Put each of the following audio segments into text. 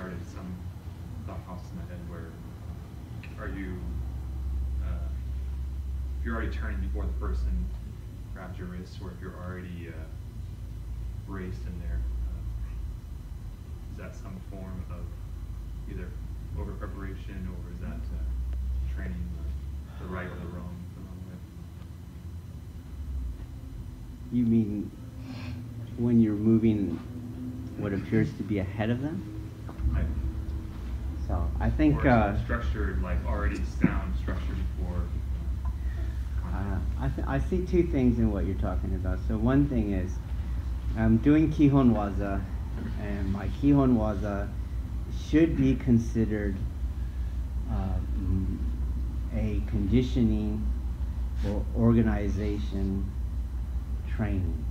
started some thought process in my head where are you, if you're already turning before the person grabs your wrist, or if you're already braced in there, is that some form of either over preparation, or is that training the right or the wrong way? You mean when you're moving what appears to be ahead of them? So I think structured, like already sound structured before. I see two things in what you're talking about. So one thing is I'm doing Kihon Waza, and my Kihon Waza should be considered a conditioning or organization training.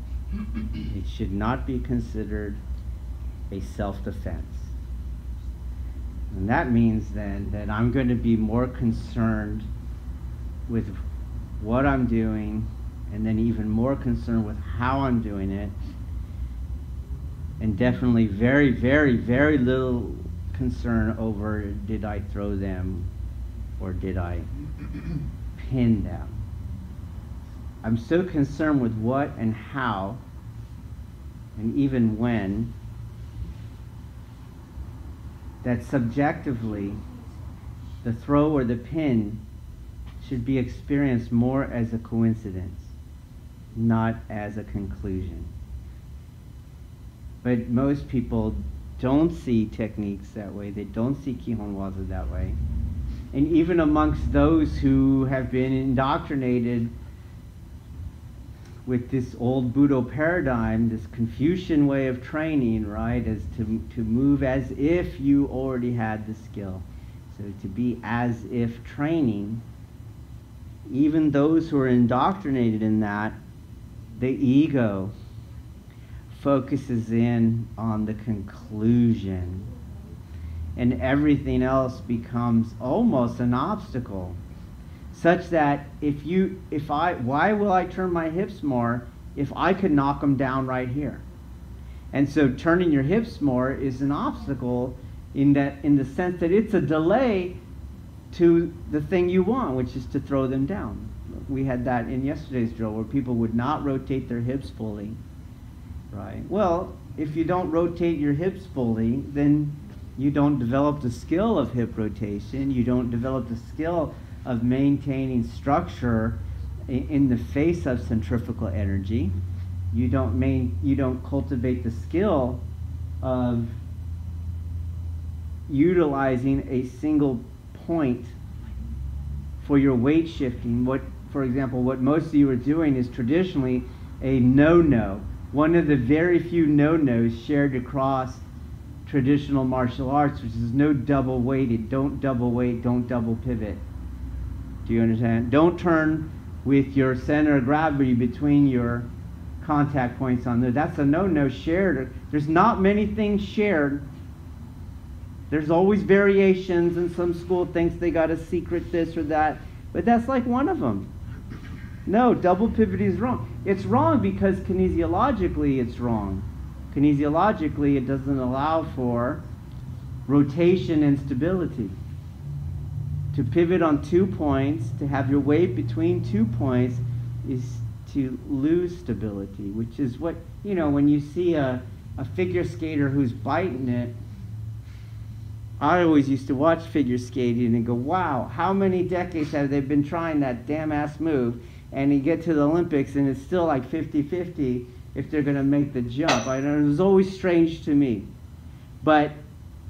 It should not be considered a self-defense. And that means then that I'm going to be more concerned with what I'm doing, and then even more concerned with how I'm doing it, and definitely very, very, very little concern over did I throw them or did I pin them. I'm so concerned with what and how and even when that subjectively the throw or the pin should be experienced more as a coincidence, not as a conclusion. But most people don't see techniques that way. They don't see Kihon Waza that way. And even amongst those who have been indoctrinated with this old Budo paradigm, this Confucian way of training, right, is to move as if you already had the skill. So to be as if training, even those who are indoctrinated in that, the ego focuses in on the conclusion, and everything else becomes almost an obstacle, such that why will I turn my hips more if I could knock them down right here? And so turning your hips more is an obstacle in the sense that it's a delay to the thing you want, which is to throw them down. We had that in yesterday's drill where people would not rotate their hips fully, right? Well, if you don't rotate your hips fully, then you don't develop the skill of hip rotation. You don't develop the skill of maintaining structure in the face of centrifugal energy. You don't cultivate the skill of utilizing a single point for your weight shifting. For example, what most of you are doing is traditionally a no-no. One of the very few no-nos shared across traditional martial arts, which is no double weighted. Don't double weight, don't double pivot. Do you understand? Don't turn with your center of gravity between your contact points on there. That's a no-no shared. There's not many things shared. There's always variations, and some school thinks they got a secret this or that, but that's like one of them. No, double pivot is wrong. It's wrong because kinesiologically it's wrong. Kinesiologically it doesn't allow for rotation and stability. To pivot on 2 points, to have your weight between 2 points, is to lose stability, which is what, when you see a figure skater who's biting it. I always used to watch figure skating and go, wow, how many decades have they been trying that damn ass move? And you get to the Olympics and it's still like 50-50 if they're going to make the jump. It was always strange to me. But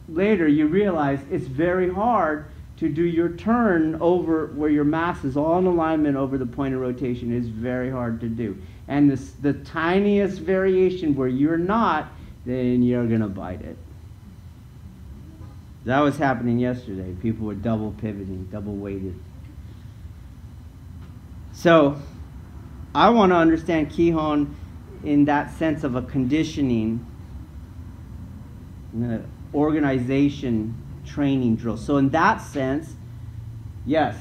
later you realize it's very hard to do your turn over where your mass is all in alignment over the point of rotation. Is very hard to do. And the tiniest variation where you're not, then you're going to bite it. That was happening yesterday. People were double pivoting, double weighted. So I want to understand Kihon in that sense of a conditioning, organization, training drill. So in that sense, yes,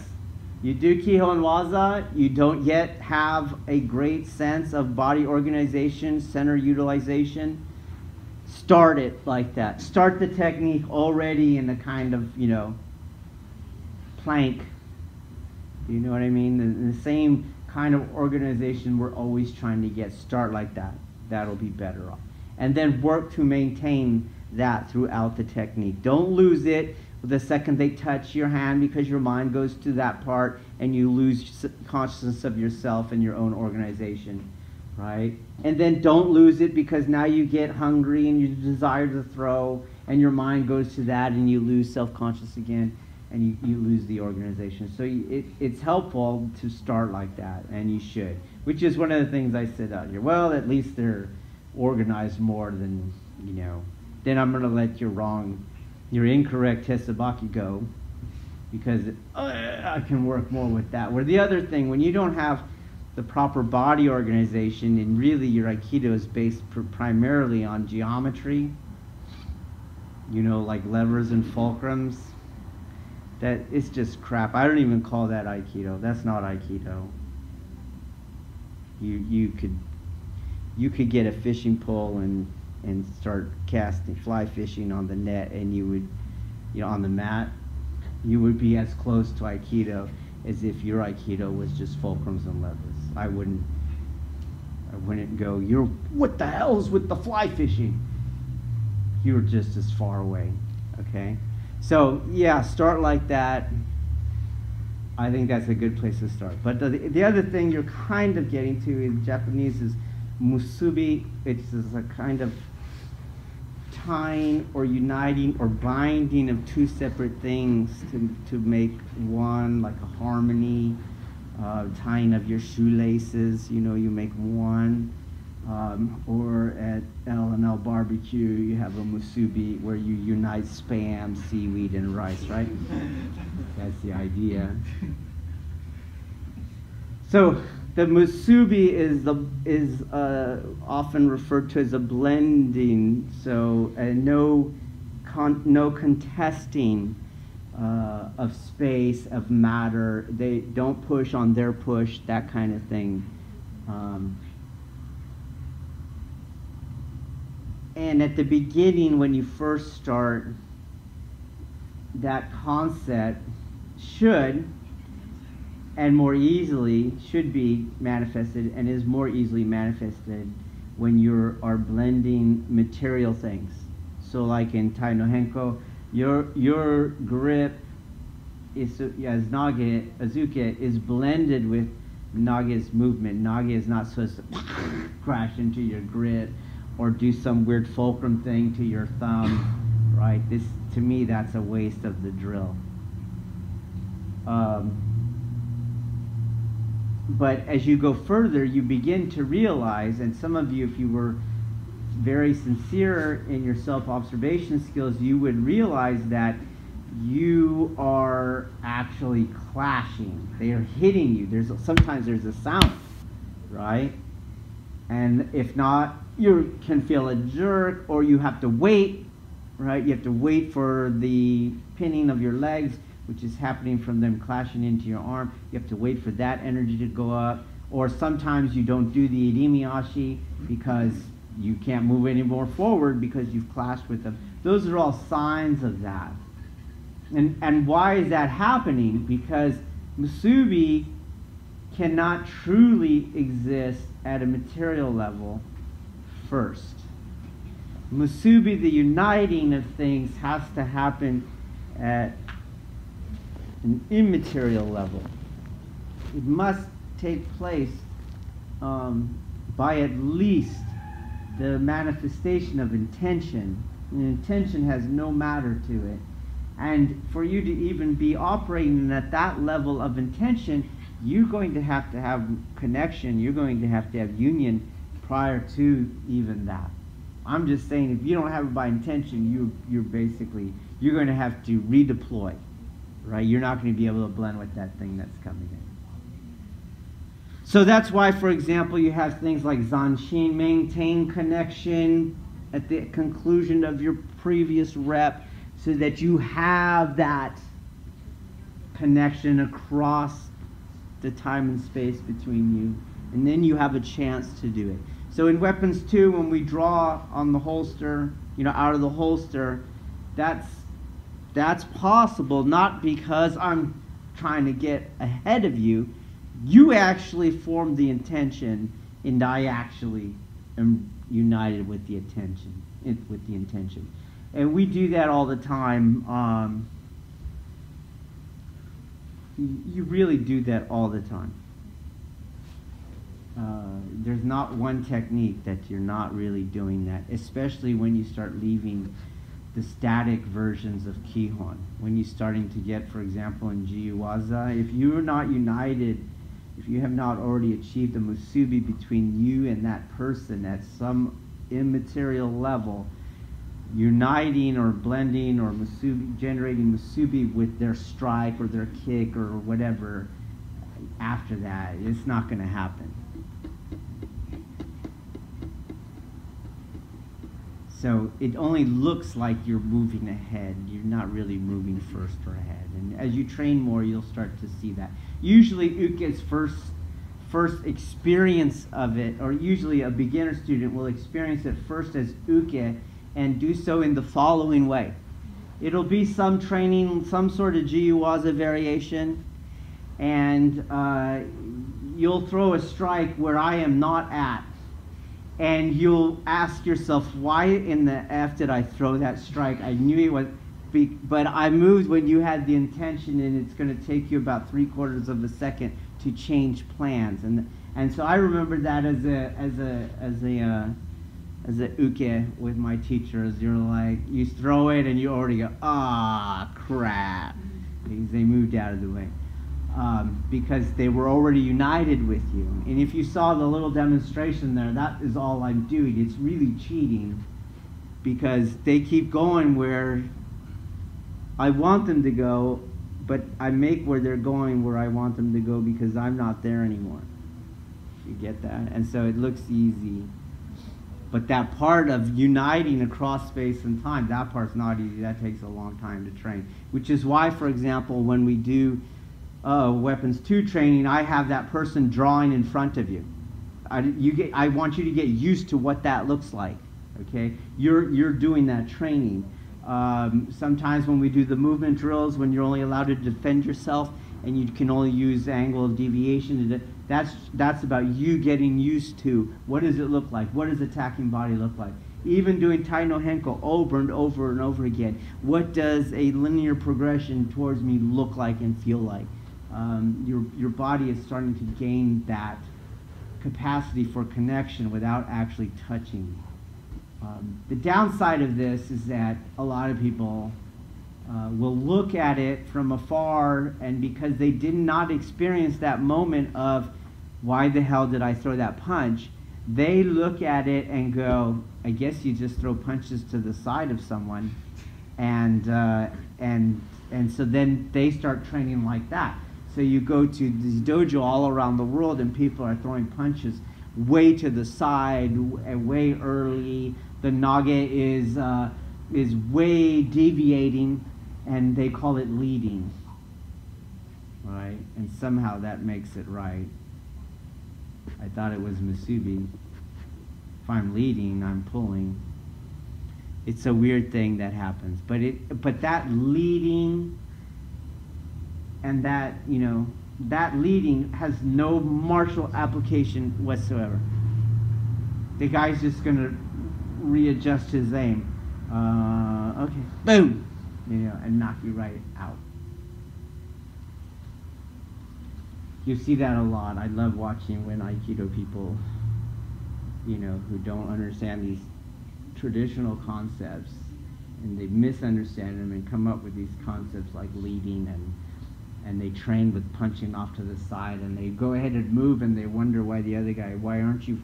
you do Kihon Waza, you don't yet have a great sense of body organization, center utilization. start it like that. Start the technique already in a kind of, plank. You know what I mean? The same kind of organization we're always trying to get. Start like that. That'll be better off. And then work to maintain that throughout the technique. Don't lose it the second they touch your hand, because your mind goes to that part and you lose consciousness of yourself and your own organization, right? And then don't lose it because now you get hungry and you desire to throw and your mind goes to that and you lose self-conscious again and you lose the organization. So it's helpful to start like that, and you should, which is one of the things I said out here. Well, at least they're organized more than, then I'm going to let your incorrect Tesabaki go, because I can work more with that. Where the other thing, when you don't have the proper body organization, and really your Aikido is based primarily on geometry, like levers and fulcrums, that it's just crap. I don't even call that Aikido. That's not Aikido. You could get a fishing pole and start casting fly fishing on the net, and you would, on the mat, you would be as close to Aikido as if your Aikido was just fulcrums and levers. I wouldn't go, what the hell's with the fly fishing? You're just as far away, okay? So, yeah, start like that. I think that's a good place to start. But the other thing you're kind of getting to in Japanese is Musubi. It's a kind of tying or uniting or binding of two separate things to make one, like a harmony. Tying of your shoelaces, you make one. Or at L&L Barbecue, you have a musubi where you unite Spam, seaweed, and rice, right? That's the idea. So the musubi is often referred to as a blending, so no contesting of space, of matter. They don't push on their push, that kind of thing. And at the beginning, when you first start, that concept should be manifested, and is more easily manifested when you are blending material things. So like in Tai no Henko, your grip is, as Azuke is blended with Nage's movement. Nage is not supposed to crash into your grip or do some weird fulcrum thing to your thumb, right? To me, that's a waste of the drill. But as you go further, you begin to realize, and some of you, if you were very sincere in your self-observation skills, you would realize that you are actually clashing. They are hitting you. Sometimes there's a sound, right? And if not, you can feel a jerk, or you have to wait, right? You have to wait for the pinning of your legs, which is happening from them clashing into your arm. You have to wait for that energy to go up. Or sometimes you don't do the irimiashi because you can't move any more forward because you've clashed with them. Those are all signs of that. And why is that happening? Because Musubi cannot truly exist at a material level first. Musubi, the uniting of things, has to happen at an immaterial level. It must take place by at least the manifestation of intention. And intention has no matter to it. And for you to even be operating at that level of intention, you're going to have connection, you're going to have union prior to even that. I'm just saying, if you don't have it by intention, you're going to have to redeploy, right? You're not going to be able to blend with that thing that's coming in. So that's why, for example, you have things like Senshin, maintain connection at the conclusion of your previous rep, so that you have that connection across the time and space between you, and then you have a chance to do it. So in weapons 2, when we draw on the holster, out of the holster, that's possible, not because I'm trying to get ahead of you. You actually formed the intention, and I actually am united with the intention. And we do that all the time. You really do that all the time. There's not one technique that you're not really doing that, especially when you start leaving the static versions of Kihon. When you're starting to get, for example, in Jiuwaza, if you're not united, if you have not already achieved a Musubi between you and that person at some immaterial level, uniting or blending or generating Musubi with their strike or their kick or whatever, after that, it's not going to happen. So it only looks like you're moving ahead. You're not really moving first or ahead. And as you train more, you'll start to see that. Usually Uke's first experience of it, or usually a beginner student will experience it first as Uke and do so in the following way. It'll be some training, some sort of Jiuwaza variation, and you'll throw a strike where I am not at. And you'll ask yourself, why in the F did I throw that strike? I knew it was, but I moved when you had the intention, and it's going to take you about 3/4 of a second to change plans. And so I remember that as a uke with my teachers. You're like, you throw it and you already go, crap, because they moved out of the way. Because they were already united with you. And if you saw the little demonstration there, that is all I'm doing. It's really cheating, because they keep going where I want them to go, but I make where they're going where I want them to go because I'm not there anymore. You get that? And so it looks easy. But that part of uniting across space and time, that part's not easy. That takes a long time to train. Which is why, for example, when we do weapons 2 training, I have that person drawing in front of you. I want you to get used to what that looks like. Okay, you're doing that training. Sometimes when we do the movement drills, when you're only allowed to defend yourself and you can only use angle of deviation, that's about you getting used to what does it look like, what does attacking body look like. Even doing Tai no Henko over and over and over again, what does a linear progression towards me look like and feel like? Your body is starting to gain that capacity for connection without actually touching. The downside of this is that a lot of people will look at it from afar, and because they did not experience that moment of why the hell did I throw that punch, they look at it and go, I guess you just throw punches to the side of someone, and so then they start training like that. So you go to these dojo all around the world, and people are throwing punches way to the side, way early. The nage is way deviating, and they call it leading, right? And somehow that makes it right. I thought it was Musubi. If I'm leading, I'm pulling. It's a weird thing that happens, but that leading and that that leading has no martial application whatsoever. The guy's just gonna readjust his aim. Okay, boom, and knock you right out. You see that a lot. I love watching when Aikido people, who don't understand these traditional concepts, and they misunderstand them and come up with these concepts like leading, and they train with punching off to the side, and they go ahead and move, and they wonder why the other guy, why aren't you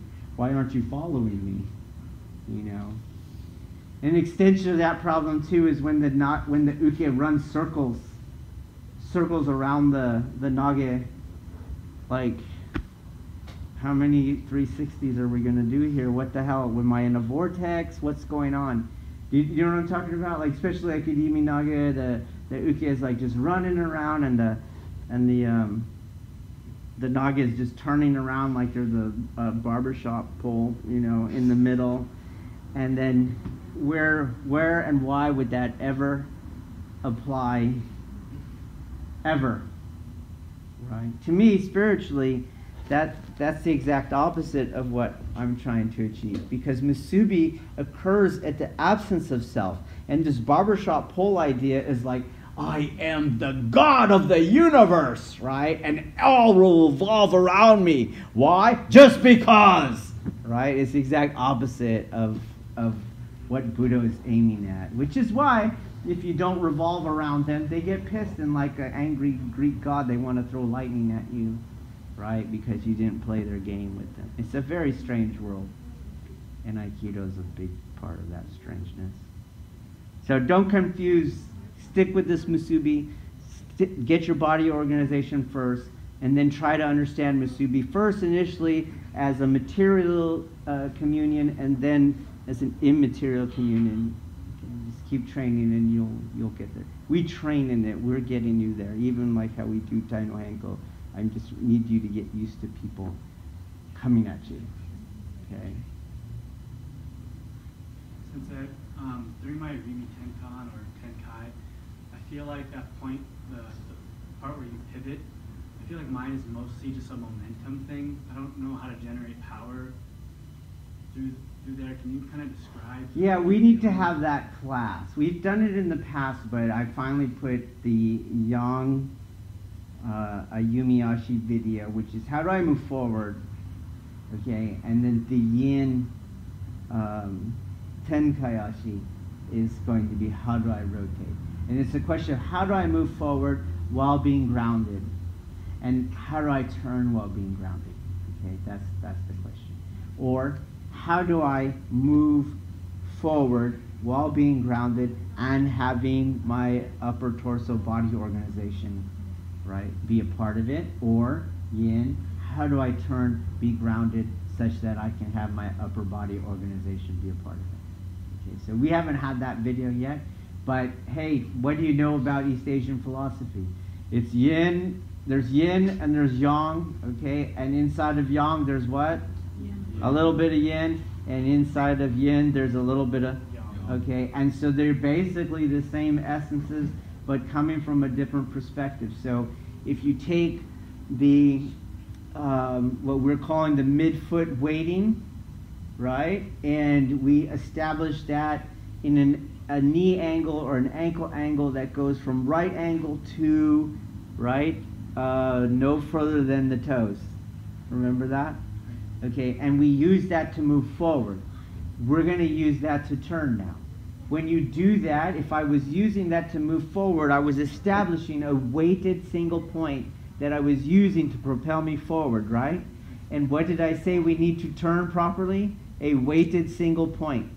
following me? An extension of that problem too is when the uke runs circls around the nage. Like, how many 360s are we going to do here? What the hell? Am I in a vortex? What's going on? You know what I'm talking about? Like, especially like Idimi Nage, the uke is like just running around, and the naga is just turning around like there's a barbershop pole, you know, in the middle. And then where and why would that ever apply? Ever. Right? To me, spiritually, that's the exact opposite of what I'm trying to achieve. Because Musubi occurs at the absence of self. And this barbershop pole idea is like, I am the God of the universe, right? And all will revolve around me. Why? Just because, right? It's the exact opposite of what Buddha is aiming at. Which is why, if you don't revolve around them, they get pissed, and like an angry Greek god, they want to throw lightning at you, right? Because you didn't play their game with them. It's a very strange world, and Aikido is a big part of that strangeness. So don't confuse. Stick with this Musubi. Get your body organization first, and then try to understand Musubi first initially as a material communion, and then as an immaterial communion. Just keep training, and you'll get there. We train in it. We're getting you there. Even like how we do Tai no Hanko, I just need you to get used to people coming at you. Okay. Since during my Rimi Tenkan or Tenkai, I feel like that point, the part where you pivot, I feel like mine is mostly just a momentum thing. I don't know how to generate power through there. Can you kind of describe? Yeah, we need to have that class. We've done it in the past, but I finally put the Yang Yumiyashi video, which is how do I move forward, okay, and then the Yin Tenkayashi is going to be how do I rotate. And it's a question of how do I move forward while being grounded, and how do I turn while being grounded. Okay, that's the question. Or how do I move forward while being grounded and having my upper torso body organization, right, be a part of it. Or Yin, how do I turn, be grounded such that I can have my upper body organization be a part of it. Okay, so we haven't had that video yet. But hey, what do you know about East Asian philosophy? It's yin, there's yin and there's yang, okay? And inside of yang there's what? Yin. A little bit of yin, and inside of yin there's a little bit of, okay? And so they're basically the same essences, but coming from a different perspective. So if you take the, what we're calling the midfoot weighting, right? And we establish that in a knee angle or an ankle angle that goes from right angle to right, no further than the toes. Remember that? Okay, and we use that to move forward. We're going to use that to turn now. When you do that, if I was using that to move forward, I was establishing a weighted single point that I was using to propel me forward, right? And what did I say we need to turn properly? A weighted single point.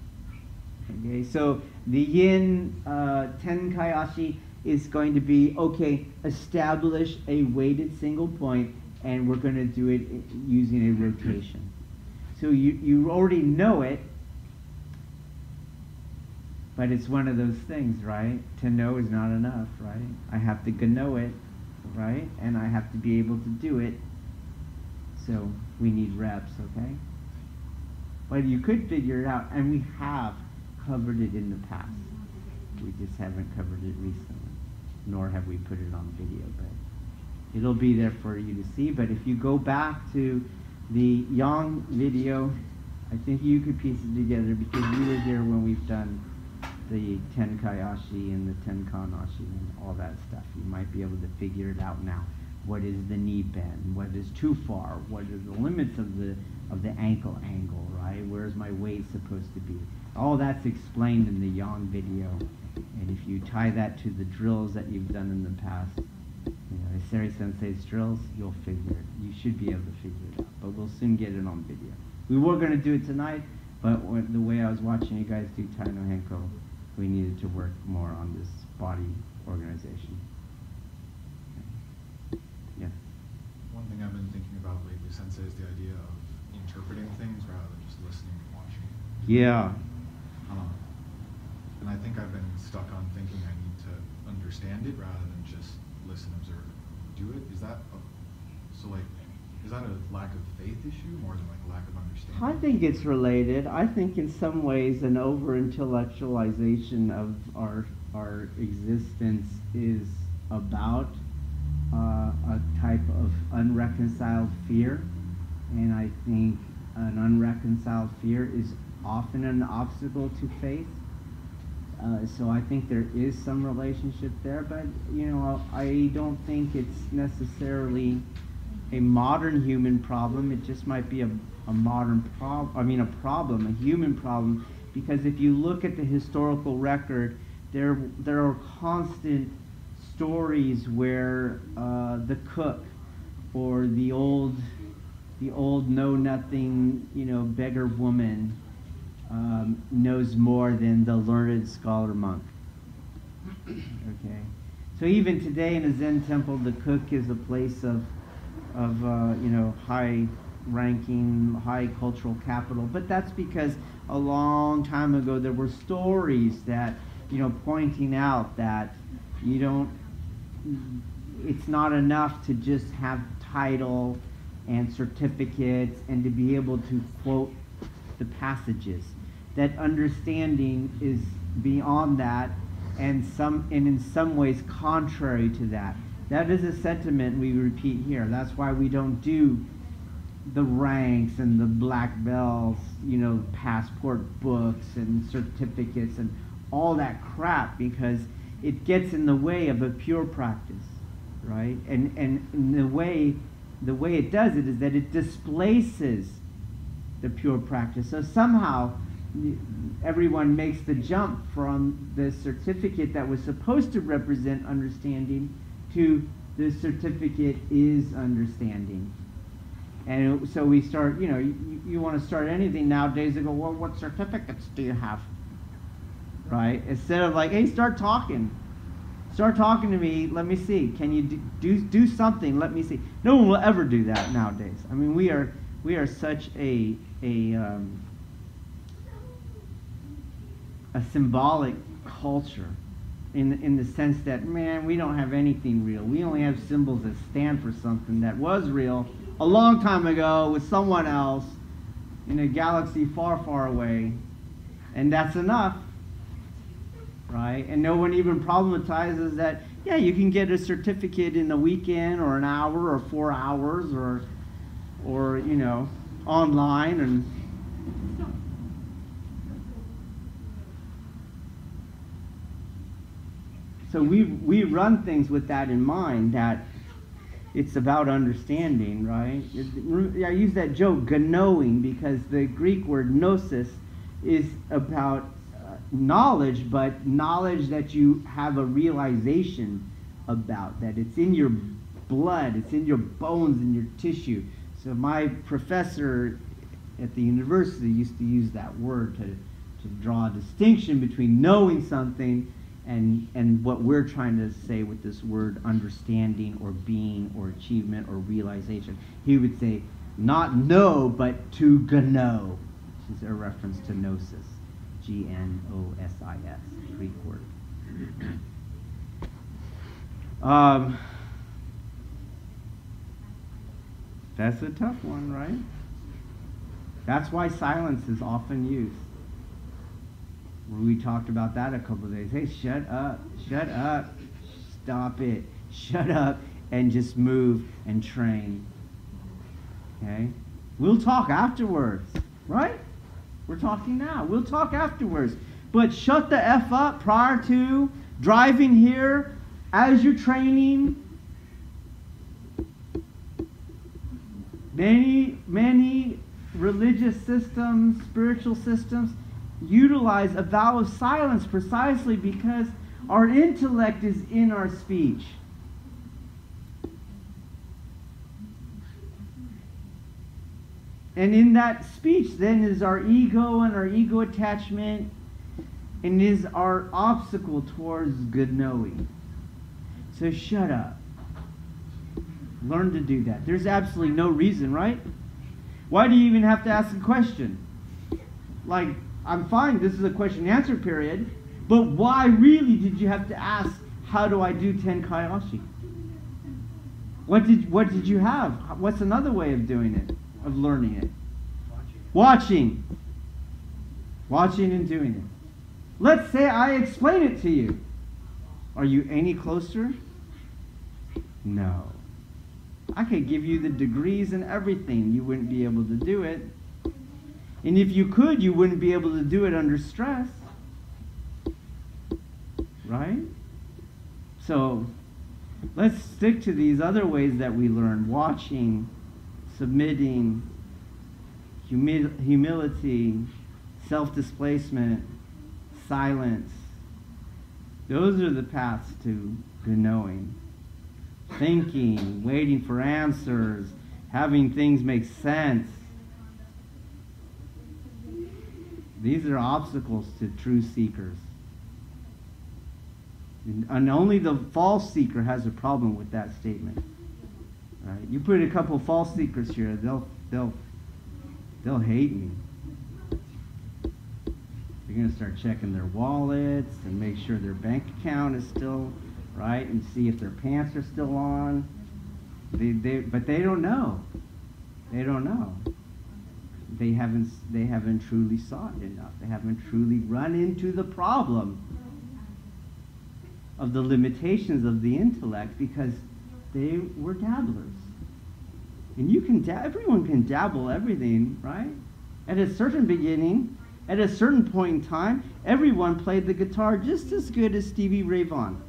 Okay, so the Yin Tenkayashi is going to be, okay, establish a weighted single point, and we're going to do it using a rotation. So you already know it, but it's one of those things, right? To know is not enough, right? I have to know it, right? And I have to be able to do it. So we need reps, okay? But you could figure it out, and we have covered it in the past. We just haven't covered it recently, nor have we put it on video, but it'll be there for you to see. But if you go back to the Yang video, I think you could piece it together because you were here when we've done the Tenkayashi and the Tenkanashi and all that stuff. You might be able to figure it out now. What is the knee bend? What is too far? What are the limits of the ankle angle, right? Where's my weight supposed to be? All that's explained in the Yang video. And if you tie that to the drills that you've done in the past, you know, Iseri Sensei's drills, you'll figure it. You should be able to figure it out. But we'll soon get it on video. We were going to do it tonight, but the way I was watching you guys do Tai no Henko, we needed to work more on this body organization. Okay. Yeah. One thing I've been thinking about lately, Sensei, is the idea of interpreting things rather than just listening and watching. Yeah. And I think I've been stuck on thinking I need to understand it rather than just listen, observe, do it. Is that so? Like, Is that a lack of faith issue more than like a lack of understanding? I think it's related. I think in some ways an over-intellectualization of our existence is about a type of unreconciled fear. And I think an unreconciled fear is often an obstacle to faith. So I think there is some relationship there, but I don't think it's necessarily a modern human problem. It just might be a modern problem, a human problem, because if you look at the historical record, there are constant stories where the cook or the old know-nothing, beggar woman knows more than the learned scholar monk. Okay, so even today in a Zen temple, the cook is a place of high-ranking, high cultural capital. But that's because a long time ago there were stories that pointing out that it's not enough to just have title and certificates and to be able to quote the passages. That understanding is beyond that, and in some ways contrary to that. That is a sentiment we repeat here. That's why we don't do the ranks and the black belts, passport books and certificates and all that crap, because it gets in the way of a pure practice, right? And the way it does it is that it displaces the pure practice. So somehow everyone makes the jump from the certificate that was supposed to represent understanding to the certificate is understanding. And so we start, you want to start anything nowadays, they go, well, what certificates do you have? Right? Instead of like, hey, start talking. Start talking to me, let me see. Can you do something, let me see. No one will ever do that nowadays. I mean, we are such a symbolic culture in the sense that, man, we don't have anything real. We only have symbols that stand for something that was real a long time ago with someone else in a galaxy far, far away. And that's enough, right? And no one even problematizes that, yeah, you can get a certificate in a weekend or an hour or 4 hours or online. And so we run things with that in mind, that it's about understanding, right? I use that joke, knowing, because the Greek word gnosis is about knowledge, but knowledge that you have a realization about, that it's in your blood, it's in your bones, in your tissue. So my professor at the university used to use that word to draw a distinction between knowing something and what we're trying to say with this word understanding or being or achievement or realization. He would say, not know, but to gno, which is a reference to gnosis. Gnosis, Greek word. That's a tough one, right? That's why silence is often used. We talked about that a couple of days. Hey, shut up, stop it, shut up, and just move and train. Okay? We'll talk afterwards, right? We're talking now. We'll talk afterwards. But shut the F up prior to driving here, as you're training. Many religious systems, spiritual systems, utilize a vow of silence precisely because our intellect is in our speech. And in that speech then is our ego and our ego attachment, and is our obstacle towards good knowing. So shut up. Learn to do that. There's absolutely no reason, right? Why do you even have to ask a question? Like, I'm fine, this is a question and answer period, but why really did you have to ask, how do I do Tenkai-ashi? What did you have? What's another way of doing it, of learning it? Watching. Watching and doing it. Let's say I explain it to you. Are you any closer? No. I could give you the degrees and everything. You wouldn't be able to do it. And if you could, you wouldn't be able to do it under stress. Right? So, let's stick to these other ways that we learn. Watching, submitting, humility, self-displacement, silence. Those are the paths to knowing. Thinking, waiting for answers, having things make sense. These are obstacles to true seekers. And only the false seeker has a problem with that statement. Right? You put a couple false seekers here, they'll hate me. They're going to start checking their wallets and make sure their bank account is still right and see if their pants are still on. But they don't know. They don't know. They haven't truly sought enough. They haven't truly run into the problem of the limitations of the intellect because they were dabblers. And everyone can dabble everything, right? At a certain beginning, at a certain point in time, everyone played the guitar just as good as Stevie Ray Vaughan.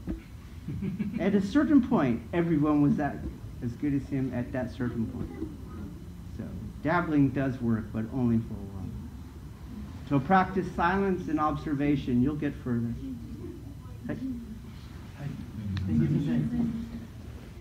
At a certain point, everyone was as good as him at that certain point. So, dabbling does work, but only for a while. So practice silence and observation. You'll get further. Thank you.